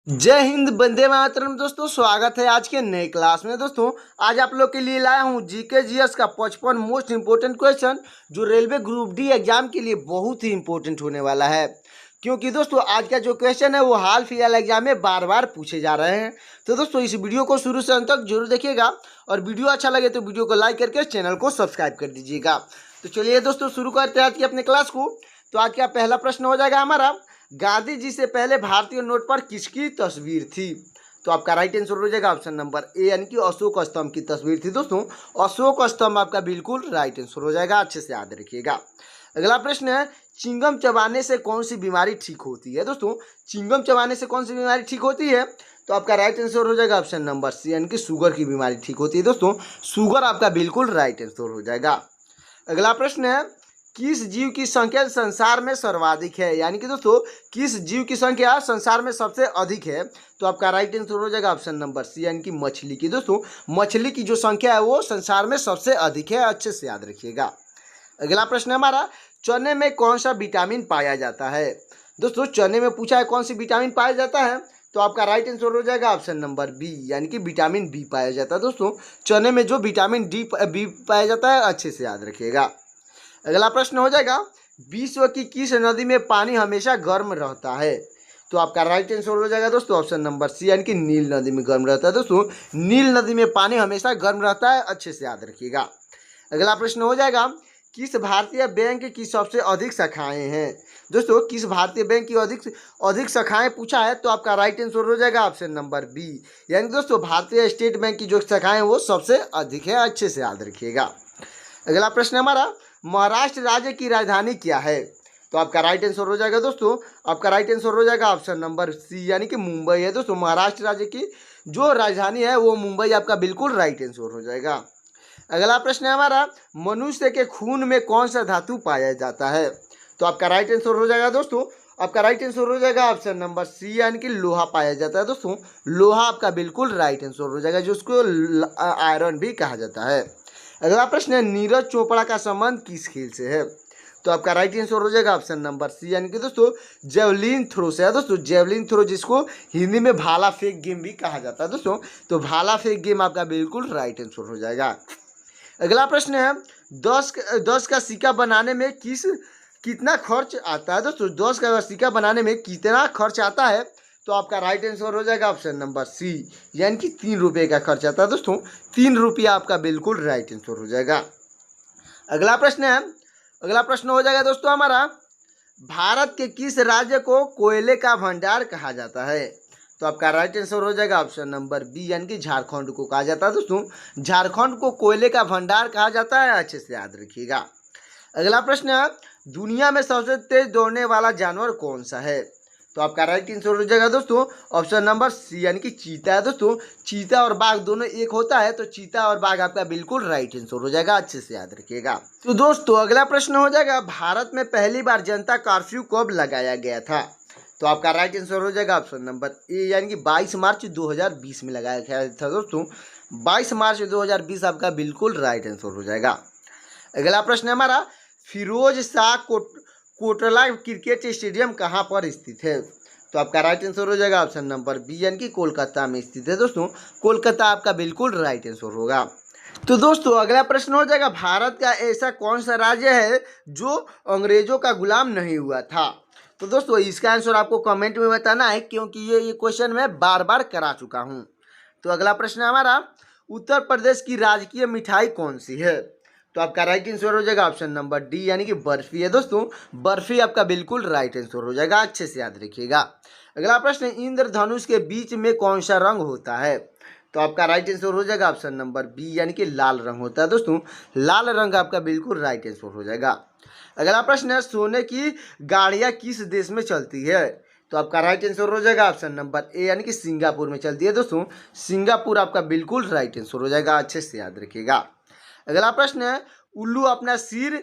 जय हिंद, वंदे मातरम। दोस्तों स्वागत है आज के नए क्लास में। दोस्तों आज आप लोग के लिए लाया हूँ जीके जीएस का 55 मोस्ट इंपोर्टेंट क्वेश्चन जो रेलवे ग्रुप डी एग्जाम के लिए बहुत ही इंपॉर्टेंट होने वाला है। क्योंकि दोस्तों आज का जो क्वेश्चन है वो हाल फिलहाल एग्जाम में बार बार पूछे जा रहे हैं। तो दोस्तों इस वीडियो को शुरू से अंत तक जरूर देखिएगा और वीडियो अच्छा लगे तो वीडियो को लाइक करके चैनल को सब्सक्राइब कर दीजिएगा। तो चलिए दोस्तों शुरू करते हैं आज की अपने क्लास को। तो आज का पहला प्रश्न हो जाएगा हमारा, गांधी जी से पहले भारतीय नोट पर किसकी तस्वीर थी? तो आपका राइट आंसर हो जाएगा ऑप्शन नंबर ए, यानी कि अशोक स्तंभ की तस्वीर थी। दोस्तों अशोक स्तंभ आपका बिल्कुल राइट आंसर हो जाएगा, अच्छे से याद रखिएगा। अगला प्रश्न है, चिंगम चबाने से कौन सी बीमारी ठीक होती है? दोस्तों चिंगम चबाने से कौन सी बीमारी ठीक होती है? तो आपका राइट आंसर हो जाएगा ऑप्शन नंबर सी, यानी कि शुगर की बीमारी ठीक होती है। दोस्तों शुगर आपका बिल्कुल राइट आंसर हो जाएगा। अगला प्रश्न है, किस जीव की संख्या संसार में सर्वाधिक है? यानी कि दोस्तों किस जीव की संख्या संसार में सबसे अधिक है? तो आपका राइट आंसर हो जाएगा ऑप्शन नंबर सी, यानी कि मछली की। दोस्तों मछली की जो संख्या है वो संसार में सबसे अधिक है, अच्छे से याद रखिएगा। अगला प्रश्न है हमारा, चने में कौन सा विटामिन पाया जाता है? दोस्तों चने में पूछा है कौन सी विटामिन पाया जाता है, तो आपका राइट आंसर हो जाएगा ऑप्शन नंबर बी, यानी कि विटामिन बी पाया जाता है। दोस्तों चने में जो विटामिन बी पाया जाता है, अच्छे से याद रखिएगा। अगला प्रश्न हो जाएगा, विश्व की किस नदी में पानी हमेशा गर्म रहता है? तो आपका राइट आंसर हो जाएगा दोस्तों ऑप्शन नंबर सी, यानी कि नील नदी में गर्म रहता है। दोस्तों नील नदी में पानी हमेशा गर्म रहता है, अच्छे से याद रखिएगा। अगला प्रश्न हो जाएगा, किस भारतीय बैंक की सबसे अधिक शाखाएं हैं? दोस्तों किस भारतीय बैंक की अधिक अधिक शाखाएं पूछा है, तो आपका राइट आंसर हो जाएगा ऑप्शन नंबर बी, यानी दोस्तों भारतीय स्टेट बैंक की जो शाखाएं हैं वो सबसे अधिक है, अच्छे से याद रखिएगा। अगला प्रश्न हमारा, महाराष्ट्र राज्य की राजधानी क्या है? तो आपका राइट आंसर हो जाएगा दोस्तों, आपका राइट आंसर हो जाएगा ऑप्शन नंबर सी, यानी कि मुंबई है। दोस्तों महाराष्ट्र राज्य की जो राजधानी है वो मुंबई आपका बिल्कुल राइट आंसर हो जाएगा। अगला प्रश्न है हमारा, मनुष्य के खून में कौन सा धातु पाया जाता है? तो आपका राइट आंसर हो जाएगा दोस्तों, आपका राइट आंसर हो जाएगा ऑप्शन नंबर सी, यानी कि लोहा पाया जाता है। दोस्तों लोहा आपका बिल्कुल राइट आंसर हो जाएगा, जिसको आयरन भी कहा जाता है। अगला प्रश्न है, नीरज चोपड़ा का संबंध किस खेल से है? तो आपका राइट आंसर हो जाएगा ऑप्शन नंबर सी, यानी कि दोस्तों जेवलिन थ्रो से है। दोस्तों जेवलिन थ्रो जिसको हिंदी में भाला फेंक गेम भी कहा जाता है। दोस्तों तो भाला फेंक गेम आपका बिल्कुल राइट आंसर हो जाएगा। अगला प्रश्न है, दस का सिक्का बनाने में कितना खर्च आता है? दोस्तों 10 का सिक्का बनाने में कितना खर्च आता है? तो आपका राइट आंसर हो जाएगा ऑप्शन नंबर सी, यानी कि 3 रुपये का खर्च आता है। दोस्तों 3 रुपया आपका बिल्कुल राइट आंसर हो जाएगा। अगला प्रश्न है, अगला प्रश्न हो जाएगा दोस्तों हमारा, भारत के किस राज्य को कोयले का भंडार कहा जाता है? तो आपका राइट आंसर हो जाएगा ऑप्शन नंबर बी, यानी कि झारखंड को कहा जाता है। दोस्तों झारखंड को कोयले का भंडार कहा जाता है, अच्छे से याद रखिएगा। अगला प्रश्न है, दुनिया में सबसे तेज दौड़ने वाला जानवर कौन सा है? तो आपका राइट आंसर हो जाएगा दोस्तों ऑप्शन नंबर सी, यानी कि चीता है। दोस्तों चीता और बाघ दोनों एक होता है, तो चीता और बाघ आपका बिल्कुल राइट आंसर हो जाएगा, अच्छे से याद रखिएगा। तो दोस्तों अगला प्रश्न हो जाएगा, भारत में पहली बार जनता कर्फ्यू कब लगाया गया था? तो आपका राइट आंसर हो जाएगा ऑप्शन नंबर ए, यानी कि 22 मार्च 2020 में लगाया गया था। दोस्तों 22 मार्च 2020 आपका बिल्कुल राइट आंसर हो जाएगा। अगला प्रश्न है हमारा, फिरोज शाह कोटला क्रिकेट स्टेडियम कहाँ पर स्थित है? तो आपका राइट आंसर हो जाएगा ऑप्शन नंबर बी, यानी कि कोलकाता में स्थित है। दोस्तों कोलकाता आपका बिल्कुल राइट आंसर होगा। तो दोस्तों अगला प्रश्न हो जाएगा, भारत का ऐसा कौन सा राज्य है जो अंग्रेजों का गुलाम नहीं हुआ था? तो दोस्तों इसका आंसर आपको कमेंट में बताना है, क्योंकि ये क्वेश्चन मैं बार बार करा चुका हूँ। तो अगला प्रश्न है हमारा, उत्तर प्रदेश की राजकीय मिठाई कौन सी है? तो आपका राइट आंसर हो जाएगा ऑप्शन नंबर डी, यानी कि बर्फी है। दोस्तों बर्फी आपका बिल्कुल राइट आंसर हो जाएगा, अच्छे से याद रखिएगा। अगला प्रश्न, इंद्रधनुष के बीच में कौन सा रंग होता है? तो आपका राइट आंसर हो जाएगा ऑप्शन नंबर बी, यानी कि लाल रंग होता है। दोस्तों लाल रंग आपका बिल्कुल राइट आंसर हो जाएगा। अगला प्रश्न है, सोने की गाड़ियाँ किस देश में चलती है? तो आपका राइट आंसर हो जाएगा ऑप्शन नंबर ए, यानी कि सिंगापुर में चलती है। दोस्तों सिंगापुर आपका बिल्कुल राइट आंसर हो जाएगा, अच्छे से याद रखिएगा। अगला प्रश्न है, उल्लू अपना सिर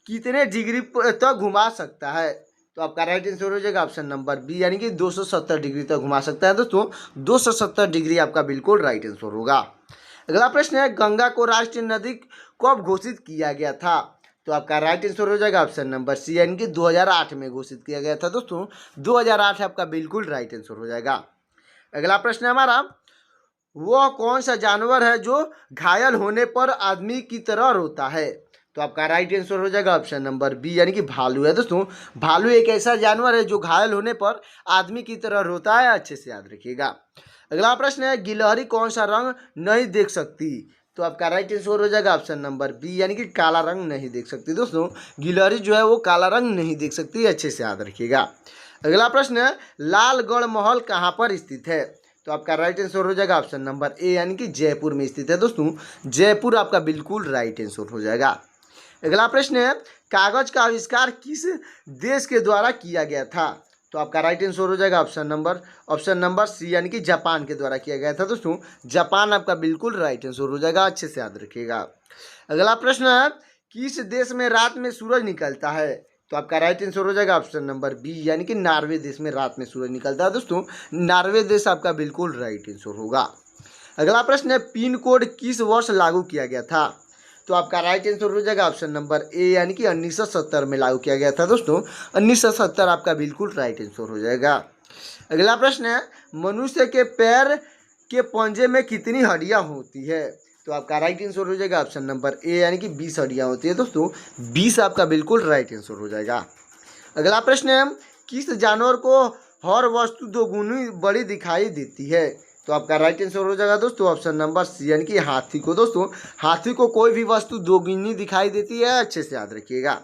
कितने डिग्री तक घुमा सकता है? तो आपका राइट आंसर हो जाएगा ऑप्शन नंबर बी, यानी कि 270 डिग्री तक घुमा सकता है। दोस्तों 270 डिग्री आपका बिल्कुल राइट आंसर होगा। अगला प्रश्न है, गंगा को राष्ट्रीय नदी कब घोषित किया गया था? तो आपका राइट आंसर हो जाएगा ऑप्शन नंबर सी, यानी कि 2008 में घोषित किया गया था। दोस्तों 2008 आपका बिल्कुल राइट आंसर हो जाएगा। अगला प्रश्न है हमारा, वह कौन सा जानवर है जो घायल होने पर आदमी की तरह रोता है? तो आपका राइट आंसर हो जाएगा ऑप्शन नंबर बी, यानी कि भालू है दोस्तों। भालू एक ऐसा जानवर है जो घायल होने पर आदमी की तरह रोता है, अच्छे से याद रखिएगा। अगला प्रश्न है, गिलहरी कौन सा रंग नहीं देख सकती? तो आपका राइट आंसर हो जाएगा ऑप्शन नंबर बी, यानी कि काला रंग नहीं देख सकती। दोस्तों गिलहरी जो है वो काला रंग नहीं देख सकती, अच्छे से याद रखिएगा। अगला प्रश्न है, लालगढ़ महल कहाँ पर स्थित है? तो आपका राइट आंसर हो जाएगा ऑप्शन नंबर ए, यानी कि जयपुर में स्थित है। दोस्तों जयपुर आपका बिल्कुल राइट आंसर हो जाएगा। अगला प्रश्न है, कागज का आविष्कार किस देश के द्वारा किया गया था? तो आपका राइट आंसर हो जाएगा ऑप्शन नंबर सी, यानी कि जापान के द्वारा किया गया था। दोस्तों जापान आपका बिल्कुल राइट आंसर हो जाएगा, अच्छे से याद रखिएगा। अगला प्रश्न है, किस देश में रात में सूरज निकलता है? तो आपका राइट आंसर हो जाएगा ऑप्शन नंबर बी, यानी कि नॉर्वे देश में रात में सूरज निकलता है। दोस्तों नॉर्वे देश आपका बिल्कुल राइट आंसर होगा। अगला प्रश्न है, पिन कोड किस वर्ष लागू किया गया था? तो आपका राइट आंसर हो जाएगा ऑप्शन नंबर ए, यानी कि 1970 में लागू किया गया था। दोस्तों 1970 आपका बिल्कुल राइट आंसर हो जाएगा। अगला प्रश्न है, मनुष्य के पैर के पंजे में कितनी हड्डियां होती है? तो आपका राइट आंसर हो जाएगा ऑप्शन नंबर ए, यानी कि 20 हड्डियां होती है। दोस्तों 20 आपका बिल्कुल राइट आंसर हो जाएगा। अगला प्रश्न है, किस जानवर को हर वस्तु दोगुनी बड़ी दिखाई देती है? तो आपका राइट आंसर हो जाएगा दोस्तों ऑप्शन नंबर सी, यानी कि हाथी को। दोस्तों हाथी को कोई भी वस्तु दोगुनी दिखाई देती है, अच्छे से याद रखिएगा।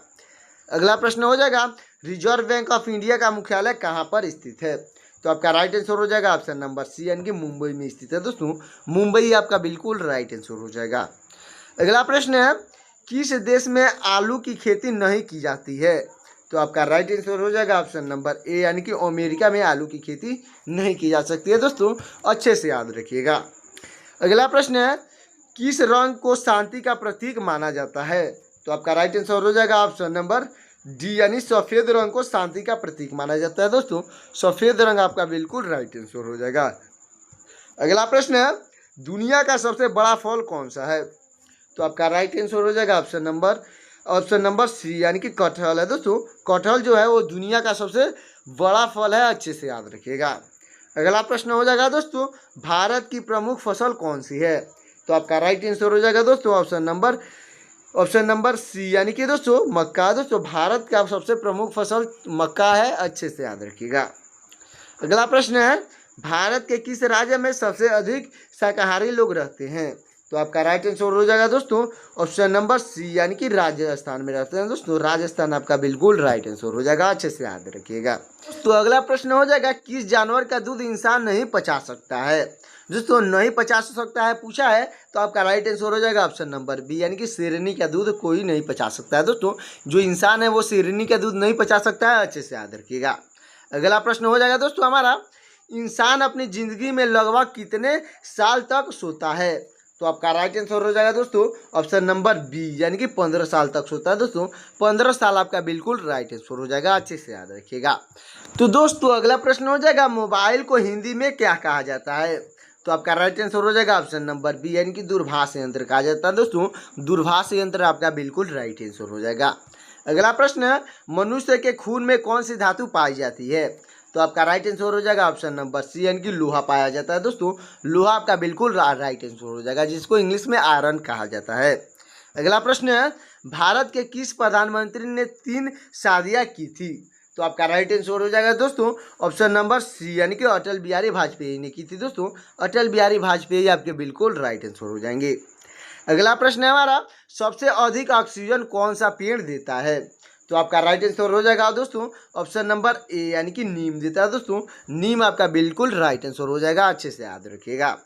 अगला प्रश्न हो जाएगा, रिजर्व बैंक ऑफ इंडिया का मुख्यालय कहाँ पर स्थित है? तो आपका राइट आंसर हो जाएगा ऑप्शन नंबर सी, यानी कि मुंबई में स्थित है। दोस्तों मुंबई आपका बिल्कुल राइट आंसर हो जाएगा। अगला प्रश्न है, किस देश में आलू की खेती नहीं की जाती है? तो आपका राइट आंसर हो जाएगा ऑप्शन नंबर ए, यानी कि अमेरिका में आलू की खेती नहीं की जा सकती है। दोस्तों अच्छे से याद रखिएगा। अगला प्रश्न है, किस रंग को शांति का प्रतीक माना जाता है? तो आपका राइट आंसर हो जाएगा ऑप्शन नंबर डी, यानी सफ़ेद रंग को शांति का प्रतीक माना जाता है। दोस्तों सफ़ेद रंग आपका बिल्कुल राइट आंसर हो जाएगा। अगला प्रश्न है, दुनिया का सबसे बड़ा फल कौन सा है? तो आपका राइट आंसर हो जाएगा ऑप्शन नंबर सी, यानी कि कटहल है। दोस्तों कटहल जो है वो दुनिया का सबसे बड़ा फल है, अच्छे से याद रखिएगा। अगला प्रश्न हो जाएगा दोस्तों, भारत की प्रमुख फसल कौन सी है? तो आपका राइट आंसर हो जाएगा दोस्तों ऑप्शन नंबर सी, यानी कि दोस्तों मक्का। दोस्तों भारत का सबसे प्रमुख फसल मक्का है, अच्छे से याद रखिएगा। अगला प्रश्न है, भारत के किस राज्य में सबसे अधिक शाकाहारी लोग रहते हैं? तो आपका राइट आंसर हो जाएगा दोस्तों ऑप्शन नंबर सी, यानी कि राजस्थान में रहते हैं। दोस्तों राजस्थान आपका बिल्कुल राइट आंसर हो जाएगा, अच्छे से याद रखिएगा। तो अगला प्रश्न हो जाएगा, किस जानवर का दूध इंसान नहीं पचा सकता है? दोस्तों नहीं पचा सकता है पूछा है, तो आपका राइट आंसर हो जाएगा ऑप्शन नंबर बी, यानी कि शेरनी का दूध कोई नहीं पचा सकता है। दोस्तों जो इंसान है वो शेरनी का दूध नहीं पचा सकता है, अच्छे से याद रखिएगा। अगला प्रश्न हो जाएगा दोस्तों हमारा, इंसान अपनी ज़िंदगी में लगभग कितने साल तक सोता है? तो आपका राइट आंसर हो जाएगा दोस्तों ऑप्शन नंबर बी, यानी कि 15 साल तक सोता है। दोस्तों 15 साल आपका बिल्कुल राइट आंसर हो जाएगा, अच्छे से याद रखिएगा। तो दोस्तों अगला प्रश्न हो जाएगा, मोबाइल को हिंदी में क्या कहा जाता है? तो आपका राइट आंसर हो जाएगा ऑप्शन नंबर बी, यानी कि दूरभाष यंत्र कहा जाता है। दोस्तों दूरभाष यंत्र आपका बिल्कुल राइट आंसर हो जाएगा। अगला प्रश्न है, मनुष्य के खून में कौन सी धातु पाई जाती है? तो आपका राइट आंसर हो जाएगा ऑप्शन नंबर सी, यानी कि लोहा पाया जाता है। दोस्तों लोहा आपका बिल्कुल राइट आंसर हो जाएगा, जिसको इंग्लिश में आयरन कहा जाता है। अगला प्रश्न है, भारत के किस प्रधानमंत्री ने 3 शादियां की थी? तो आपका राइट आंसर हो जाएगा दोस्तों ऑप्शन नंबर सी, यानी कि अटल बिहारी वाजपेयी ने की थी। दोस्तों अटल बिहारी वाजपेयी आपके बिल्कुल राइट आंसर हो जाएंगे। अगला प्रश्न है हमारा, सबसे अधिक ऑक्सीजन कौन सा पेड़ देता है? तो आपका राइट आंसर हो जाएगा दोस्तों ऑप्शन नंबर ए, यानी कि नीम देता है। दोस्तों नीम आपका बिल्कुल राइट आंसर हो जाएगा, अच्छे से याद रखिएगा।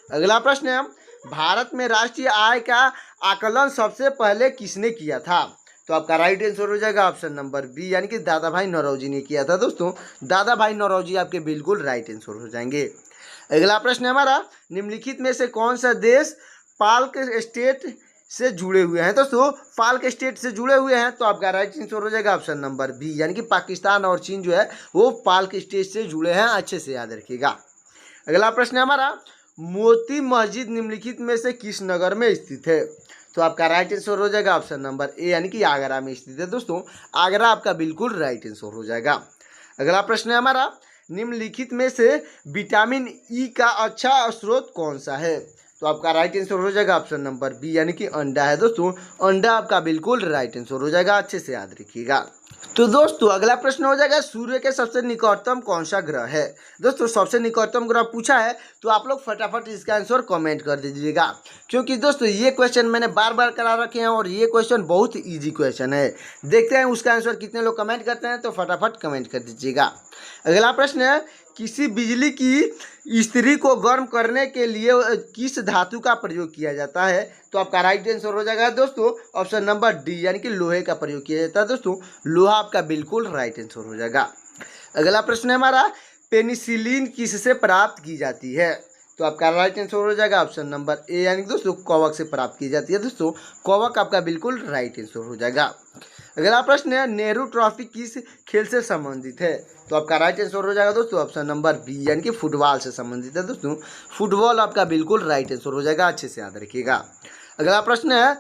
अगला प्रश्न है, भारत में राष्ट्रीय आय का आकलन सबसे पहले किसने किया था? तो आपका राइट आंसर हो जाएगा ऑप्शन नंबर बी, यानी कि दादा भाई नौरोजी ने किया था। दोस्तों दादा भाई नौरोजी आपके बिल्कुल राइट आंसर हो जाएंगे। अगला प्रश्न है हमारा, निम्नलिखित में से कौन सा देश पाल्क स्टेट से जुड़े हुए हैं? दोस्तों पाल्क स्टेट से जुड़े हुए हैं, तो आपका राइट आंसर हो जाएगा ऑप्शन नंबर बी, यानी कि पाकिस्तान और चीन जो है वो पाल्क स्टेट से जुड़े हैं, अच्छे से याद रखिएगा। अगला प्रश्न है हमारा, मोती मस्जिद निम्नलिखित में से किस नगर में स्थित है? तो आपका राइट आंसर हो जाएगा ऑप्शन नंबर ए, यानी कि आगरा में स्थित है। दोस्तों आगरा आपका बिल्कुल राइट आंसर हो जाएगा। अगला प्रश्न है हमारा, निम्नलिखित में से विटामिन ई का अच्छा स्रोत कौन सा है? तो आपका राइट आंसर हो जाएगा ऑप्शन नंबर बी यानी कि अंडा है दोस्तों। अंडा आपका बिल्कुल राइट आंसर हो जाएगा, अच्छे से याद रखिएगा। तो दोस्तों अगला प्रश्न हो जाएगा सूर्य के सबसे निकटतम कौन सा ग्रह है? दोस्तों सबसे निकटतम ग्रह पूछा है तो आप लोग फटाफट इसका आंसर कमेंट कर दीजिएगा, क्योंकि दोस्तों ये क्वेश्चन मैंने बार बार करा रखे हैं और ये क्वेश्चन बहुत इजी क्वेश्चन है। देखते हैं उसका आंसर कितने लोग कमेंट करते हैं, तो फटाफट कमेंट कर दीजिएगा। अगला प्रश्न है किसी बिजली की इस्त्री को गर्म करने के लिए किस धातु का प्रयोग किया जाता है? तो आपका राइट आंसर हो जाएगा दोस्तों ऑप्शन नंबर डी यानी कि लोहे का प्रयोग किया जाता है दोस्तों। लोहा आपका बिल्कुल राइट आंसर हो जाएगा। अगला प्रश्न है हमारा पेनिसिलिन किससे प्राप्त की जाती है? तो आपका राइट आंसर हो जाएगा ऑप्शन नंबर ए यानी कि दोस्तों कवक से प्राप्त की जाती है दोस्तों। कवक आपका बिल्कुल राइट आंसर हो जाएगा। अगला प्रश्न है नेहरू ट्रॉफी किस खेल से संबंधित है? तो आपका राइट आंसर हो जाएगा दोस्तों ऑप्शन नंबर बी यानी कि फुटबॉल से संबंधित है दोस्तों। फुटबॉल आपका बिल्कुल राइट आंसर हो जाएगा, अच्छे से याद रखिएगा। अगला प्रश्न है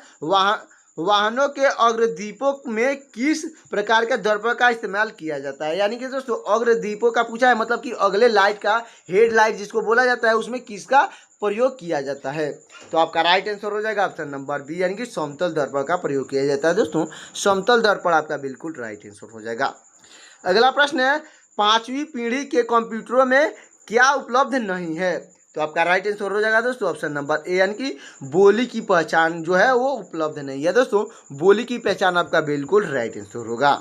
वाहनों के अग्रदीपों में किस प्रकार के दर्पण का इस्तेमाल किया जाता है? यानी कि दोस्तों अग्रदीपों का पूछा है, मतलब कि अगले लाइट का हेडलाइट जिसको बोला जाता है उसमें किसका प्रयोग किया जाता है? तो आपका राइट आंसर हो जाएगा ऑप्शन नंबर बी यानी कि समतल दर्पण का प्रयोग किया जाता है दोस्तों। समतल दर्पण आपका बिल्कुल राइट आंसर हो जाएगा। अगला प्रश्न है 5वीं पीढ़ी के कंप्यूटरों में क्या उपलब्ध नहीं है? तो आपका राइट आंसर हो जाएगा दोस्तों ऑप्शन नंबर ए यानी कि बोली की पहचान जो है वो उपलब्ध नहीं है दोस्तों। बोली की पहचान आपका बिल्कुल राइट आंसर होगा।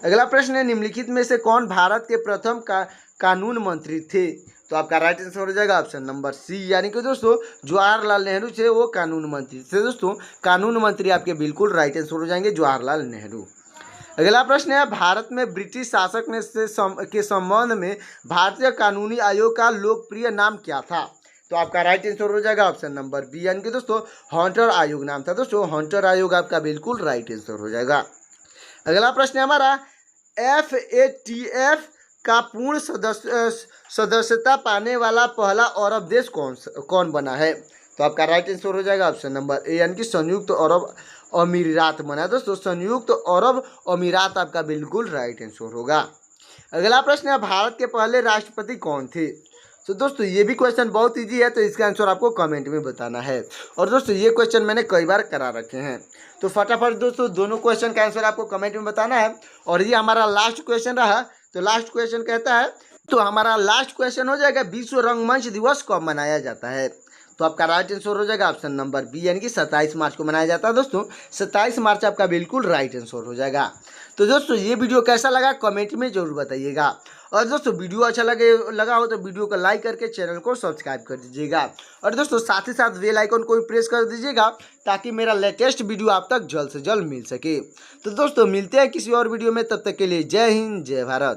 अगला प्रश्न है निम्नलिखित में से कौन भारत के प्रथम कानून मंत्री थे? तो आपका राइट आंसर हो जाएगा ऑप्शन नंबर सी यानी कि दोस्तों जवाहरलाल नेहरू थे वो कानून मंत्री थे दोस्तों। कानून मंत्री आपके बिल्कुल राइट आंसर हो जाएंगे जवाहरलाल नेहरू। अगला प्रश्न है भारत में ब्रिटिश शासक के संबंध में भारतीय कानूनी आयोग का लोकप्रिय नाम क्या था? तो आपका राइट आंसर हो जाएगा ऑप्शन नंबर बी यानी कि दोस्तों हंटर आयोग नाम था दोस्तों। हंटर आयोग आपका बिल्कुल राइट आंसर हो जाएगा। अगला प्रश्न है हमारा FATF का पूर्ण सदस्यता पाने वाला पहला अरब देश कौन बना है? तो आपका राइट आंसर हो जाएगा ऑप्शन नंबर ए यानी कि संयुक्त अरब अमीरात बना है दोस्तों। संयुक्त अरब अमीरात आपका बिल्कुल राइट आंसर होगा। अगला प्रश्न है भारत के पहले राष्ट्रपति कौन थे? तो दोस्तों ये भी क्वेश्चन बहुत इजी है, तो इसका आंसर आपको कमेंट में बताना है। और दोस्तों ये क्वेश्चन मैंने कई बार करा रखे हैं, तो फटाफट दोस्तों दोनों क्वेश्चन का आंसर आपको कमेंट में बताना है। और ये हमारा लास्ट क्वेश्चन रहा, तो लास्ट क्वेश्चन कहता है, तो हमारा लास्ट क्वेश्चन हो जाएगा विश्व रंगमंच दिवस कब मनाया जाता है? तो आपका राइट आंसर हो जाएगा ऑप्शन नंबर बी यानी कि 27 मार्च को मनाया जाता है दोस्तों। 27 मार्च आपका बिल्कुल राइट आंसर हो जाएगा। तो दोस्तों ये वीडियो कैसा लगा कमेंट में जरूर बताइएगा। और दोस्तों वीडियो अच्छा लगा हो तो वीडियो को लाइक करके चैनल को सब्सक्राइब कर दीजिएगा। और दोस्तों साथ ही साथ बेल आइकन को भी प्रेस कर दीजिएगा ताकि मेरा लेटेस्ट वीडियो आप तक जल्द से जल्द मिल सके। तो दोस्तों मिलते हैं किसी और वीडियो में, तब तक के लिए जय हिंद जय भारत।